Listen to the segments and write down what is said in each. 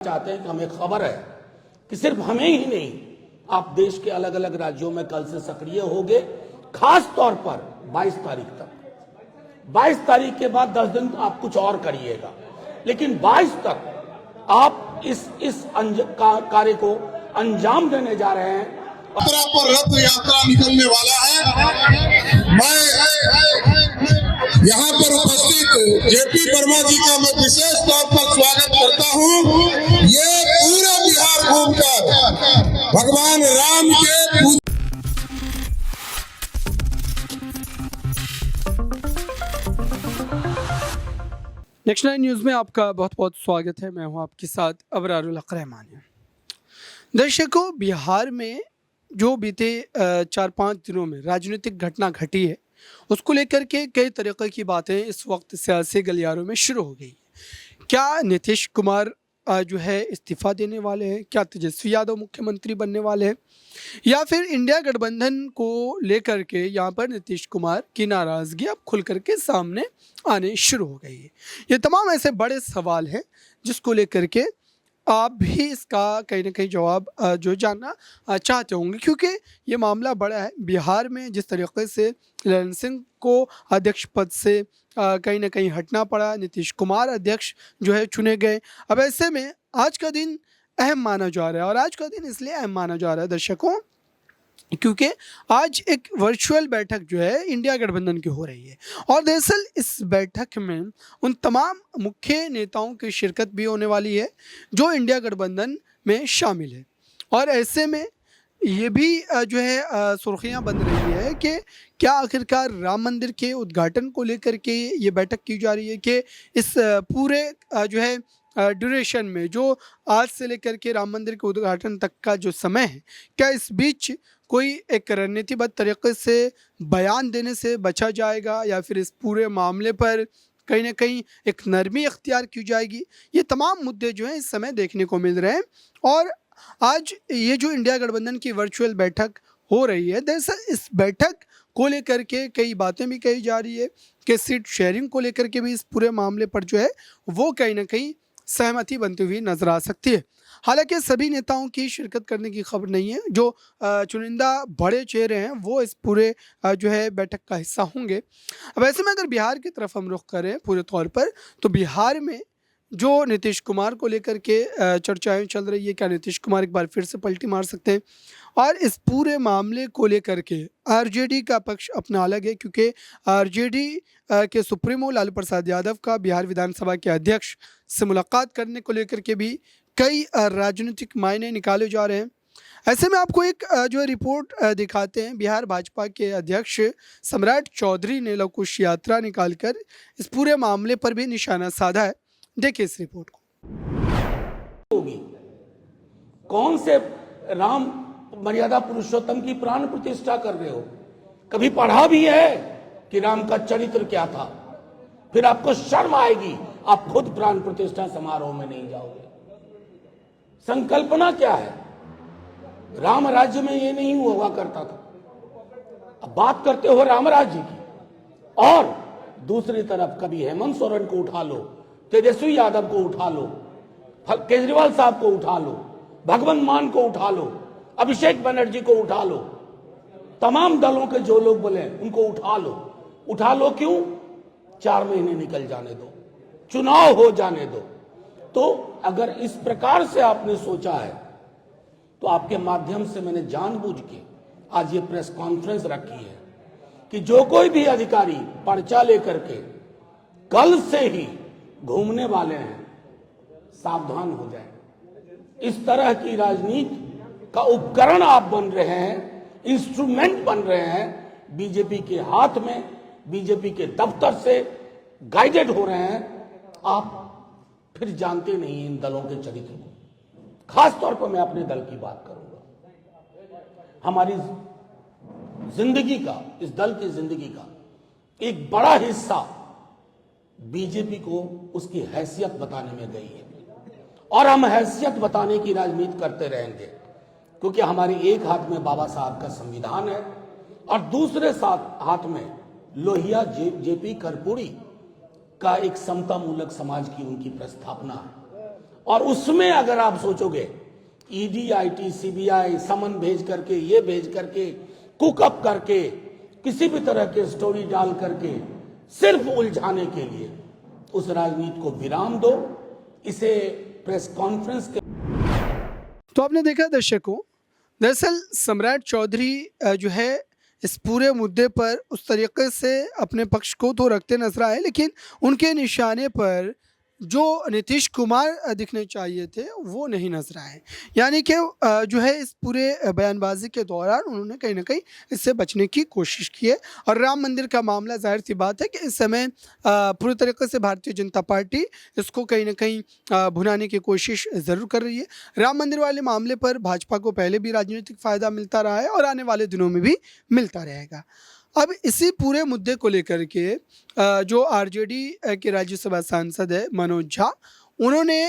चाहते हैं कि हमें खबर है कि सिर्फ हमें ही नहीं, आप देश के अलग अलग राज्यों में कल से सक्रिय होंगे, खास तौर पर 22 तारीख तक। 22 तारीख के बाद 10 दिन आप कुछ और करिएगा, लेकिन 22 तक आप इस कार्य को अंजाम देने जा रहे हैं। यात्रा पर रथ यात्रा निकलने वाला है। मैं यहाँ पर उपस्थित जेपी वर्मा जी का मैं विशेष तौर पर स्वागत करता हूँ। ये पूरा बिहार घूमकर भगवान राम के नेक्स्ट 9 न्यूज़ में आपका बहुत बहुत स्वागत है। मैं हूं आपके साथ अबरारुल हक रहमानी। दर्शकों, बिहार में जो बीते 4-5 दिनों में राजनीतिक घटना घटी है, उसको लेकर के कई तरीक़े की बातें इस वक्त सियासी गलियारों में शुरू हो गई। क्या नीतीश कुमार जो है इस्तीफ़ा देने वाले हैं? क्या तेजस्वी यादव मुख्यमंत्री बनने वाले हैं? या फिर इंडिया गठबंधन को लेकर के यहाँ पर नीतीश कुमार की नाराज़गी अब खुल करके सामने आने शुरू हो गई है। ये तमाम ऐसे बड़े सवाल हैं जिसको लेकर के आप भी इसका कहीं ना कहीं जवाब जो जानना चाहते होंगे, क्योंकि ये मामला बड़ा है। बिहार में जिस तरीके से ललन सिंह को अध्यक्ष पद से कहीं ना कहीं हटना पड़ा, नीतीश कुमार अध्यक्ष जो है चुने गए। अब ऐसे में आज का दिन अहम माना जा रहा है, और आज का दिन इसलिए अहम माना जा रहा है दर्शकों क्योंकि आज एक वर्चुअल बैठक जो है इंडिया गठबंधन की हो रही है। और दरअसल इस बैठक में उन तमाम मुख्य नेताओं की शिरकत भी होने वाली है जो इंडिया गठबंधन में शामिल है। और ऐसे में ये भी जो है सुर्खियां बन रही है कि क्या आखिरकार राम मंदिर के उद्घाटन को लेकर के ये बैठक की जा रही है कि इस पूरे जो है ड्यूरेशन में, जो आज से लेकर के राम मंदिर के उद्घाटन तक का जो समय है, क्या इस बीच कोई एक रणनीतिबद्ध तरीके से बयान देने से बचा जाएगा या फिर इस पूरे मामले पर कहीं ना कहीं एक नरमी अख्तियार की जाएगी? ये तमाम मुद्दे जो हैं इस समय देखने को मिल रहे हैं। और आज ये जो इंडिया गठबंधन की वर्चुअल बैठक हो रही है, दरअसल इस बैठक को लेकर के कई बातें भी कही जा रही है कि सीट शेयरिंग को लेकर के भी इस पूरे मामले पर जो है वो कहीं ना कहीं सहमति बनती हुई नजर आ सकती है। हालांकि सभी नेताओं की शिरकत करने की खबर नहीं है। जो चुनिंदा बड़े चेहरे हैं वो इस पूरे जो है बैठक का हिस्सा होंगे। अब ऐसे में अगर बिहार की तरफ हम रुख करें पूरे तौर पर, तो बिहार में जो नीतीश कुमार को लेकर के चर्चाएं चल रही है, क्या नीतीश कुमार एक बार फिर से पलटी मार सकते हैं? और इस पूरे मामले को लेकर के आरजेडी का पक्ष अपना अलग है, क्योंकि आरजेडी के सुप्रीमो लालू प्रसाद यादव का बिहार विधानसभा के अध्यक्ष से मुलाकात करने को लेकर के भी कई राजनीतिक मायने निकाले जा रहे हैं। ऐसे में आपको एक जो है रिपोर्ट दिखाते हैं। बिहार भाजपा के अध्यक्ष सम्राट चौधरी ने लवकुश यात्रा निकालकर इस पूरे मामले पर भी निशाना साधा है। देखिए इस रिपोर्ट को। होगी कौन से राम मर्यादा पुरुषोत्तम की प्राण प्रतिष्ठा कर रहे हो? कभी पढ़ा भी है कि राम का चरित्र क्या था? फिर आपको शर्म आएगी, आप खुद प्राण प्रतिष्ठा समारोह में नहीं जाओगे। संकल्पना क्या है? राम राज्य में ये नहीं हुआ करता था। अब बात करते हो राम राज्य की, और दूसरी तरफ कभी हेमंत सोरेन को उठा लो, तेजस्वी यादव को उठा लो, केजरीवाल साहब को उठा लो, भगवंत मान को उठा लो, अभिषेक बनर्जी को उठा लो, तमाम दलों के जो लोग बोले उनको उठा लो। उठा लो क्यों? 4 महीने निकल जाने दो, चुनाव हो जाने दो। तो अगर इस प्रकार से आपने सोचा है, तो आपके माध्यम से मैंने जानबूझ के आज ये प्रेस कॉन्फ्रेंस रखी है कि जो कोई भी अधिकारी पर्चा लेकर के कल से ही घूमने वाले हैं, सावधान हो जाए। इस तरह की राजनीति का उपकरण आप बन रहे हैं, इंस्ट्रूमेंट बन रहे हैं, बीजेपी के हाथ में, बीजेपी के दफ्तर से गाइडेड हो रहे हैं। आप फिर जानते नहीं इन दलों के चरित्र को। खास तौर पर मैं अपने दल की बात करूंगा। हमारी जिंदगी का, इस दल की जिंदगी का एक बड़ा हिस्सा बीजेपी को उसकी हैसियत बताने में गई है, और हम हैसियत बताने की राजनीति करते रहेंगे, क्योंकि हमारे एक हाथ में बाबा साहब का संविधान है और दूसरे हाथ में लोहिया जेपी कर्पूरी का एक समता मूलक समाज की उनकी प्रस्थापना है। और उसमें अगर आप सोचोगे ईडी, आईटी, सीबीआई समन भेज करके, ये भेज करके, कुकअप करके, किसी भी तरह के स्टोरी डाल करके सिर्फ उलझाने के लिए उस राजनीति को विराम दो। इसे प्रेस कॉन्फ्रेंस के तो आपने देखा दर्शकों, दरअसल सम्राट चौधरी जो है इस पूरे मुद्दे पर उस तरीके से अपने पक्ष को तो रखते नजर आए, लेकिन उनके निशाने पर जो नीतीश कुमार दिखने चाहिए थे वो नहीं नजर आए। यानी कि जो है इस पूरे बयानबाजी के दौरान उन्होंने कहीं ना कहीं इससे बचने की कोशिश की है। और राम मंदिर का मामला जाहिर सी बात है कि इस समय पूरी तरीके से भारतीय जनता पार्टी इसको कहीं ना कहीं भुनाने की कोशिश ज़रूर कर रही है। राम मंदिर वाले मामले पर भाजपा को पहले भी राजनीतिक फ़ायदा मिलता रहा है और आने वाले दिनों में भी मिलता रहेगा। अब इसी पूरे मुद्दे को लेकर के जो आरजेडी के राज्यसभा सांसद है मनोज झा, उन्होंने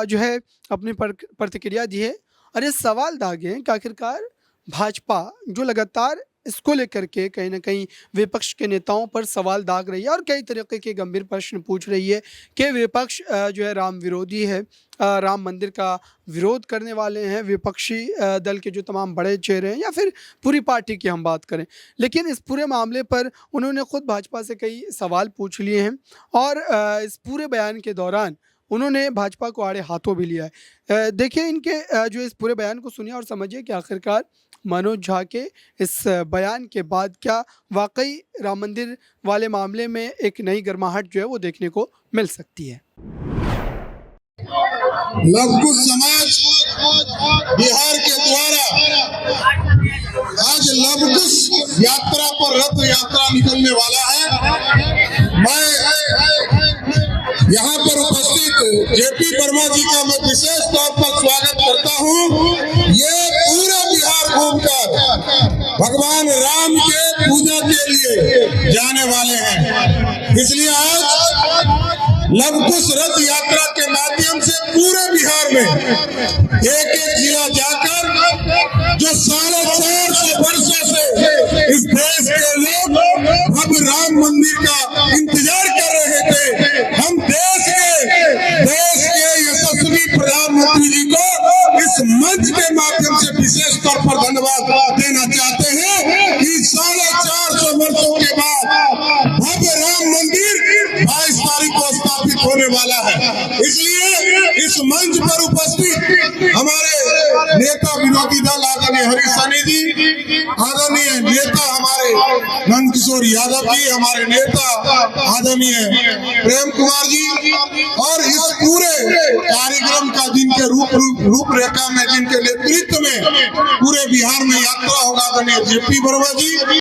जो है अपनी प्रतिक्रिया दी है और ये सवाल दागे हैं कि आखिरकार भाजपा जो लगातार इसको लेकर के कहीं ना कहीं विपक्ष के नेताओं पर सवाल दाग रही है और कई तरीके के गंभीर प्रश्न पूछ रही है कि विपक्ष जो है राम विरोधी है, राम मंदिर का विरोध करने वाले हैं विपक्षी दल के जो तमाम बड़े चेहरे हैं या फिर पूरी पार्टी की हम बात करें। लेकिन इस पूरे मामले पर उन्होंने खुद भाजपा से कई सवाल पूछ लिए हैं और इस पूरे बयान के दौरान उन्होंने भाजपा को आड़े हाथों भी लिया है। देखिए इनके जो इस पूरे बयान को सुनिए और समझिए कि आखिरकार मनोज झा के इस बयान के बाद क्या वाकई राम मंदिर वाले मामले में एक नई गर्माहट जो है वो देखने को मिल सकती है। लवकुश समाज बिहार के द्वारा आज लवकुश यात्रा पर रथ यात्रा निकलने वाला है। मैं यहाँ पर उपस्थित जेपी वर्मा जी का मैं विशेष तौर पर स्वागत करता हूँ। ये पूरा बिहार घूमकर भगवान राम के पूजा के लिए जाने वाले हैं। इसलिए आज लवकुश रथ यात्रा के माध्यम से पूरे बिहार में एक एक जिला जाकर जो 450 वर्षों से इस देश के लोग अब राम मंदिर का इंतजार कर रहे थे, हम देश के यशस्वी प्रधानमंत्री जी को इस मंच के माध्यम से विशेष तौर पर धन्यवाद देना चाहते हैं कि 450 वर्षों के बाद भव्य राम मंदिर 22 तारीख को स्थापित होने वाला है। इसलिए इस मंच पर उपस्थित हमारे नेता विरोधी दल आदरणीय हरीश सहनी जी, आदरणीय नेता हमारे नंदकिशोर यादव जी, हमारे नेता आदरणीय प्रेम कुमार जी और इस पूरे कार्यक्रम का जिनके रूपरेखा में जिनके नेतृत्व में पूरे बिहार में यात्रा होगा आदरणीय जेपी वर्मा जी।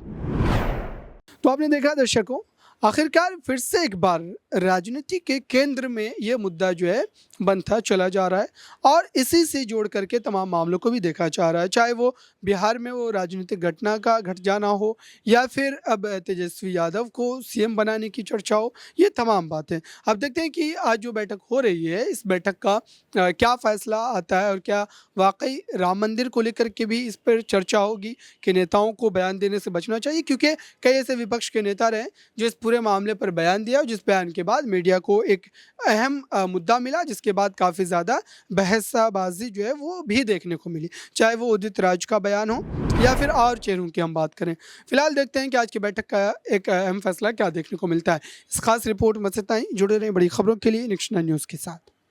तो आपने देखा दर्शकों, आखिरकार फिर से एक बार राजनीति के केंद्र में ये मुद्दा जो है बनता चला जा रहा है और इसी से जोड़ करके तमाम मामलों को भी देखा जा रहा है, चाहे वो बिहार में वो राजनीतिक घटना का घट जाना हो या फिर अब तेजस्वी यादव को सीएम बनाने की चर्चा हो, ये तमाम बातें। अब देखते हैं कि आज जो बैठक हो रही है इस बैठक का क्या फैसला आता है और क्या वाकई राम मंदिर को लेकर के भी इस पर चर्चा होगी कि नेताओं को बयान देने से बचना चाहिए, क्योंकि कई ऐसे विपक्ष के नेता रहे जो इस पूरे मामले पर बयान दिया और जिस बयान के बाद मीडिया को एक अहम मुद्दा मिला, जिसके बाद काफ़ी ज़्यादा बहसबाजी जो है वो भी देखने को मिली, चाहे वो उदित राज का बयान हो या फिर और चेहरों की हम बात करें। फिलहाल देखते हैं कि आज की बैठक का एक अहम फैसला क्या देखने को मिलता है। इस खास रिपोर्ट में इतना ही। जुड़े रहें बड़ी खबरों के लिए नेक्स्ट 9 न्यूज़ के साथ।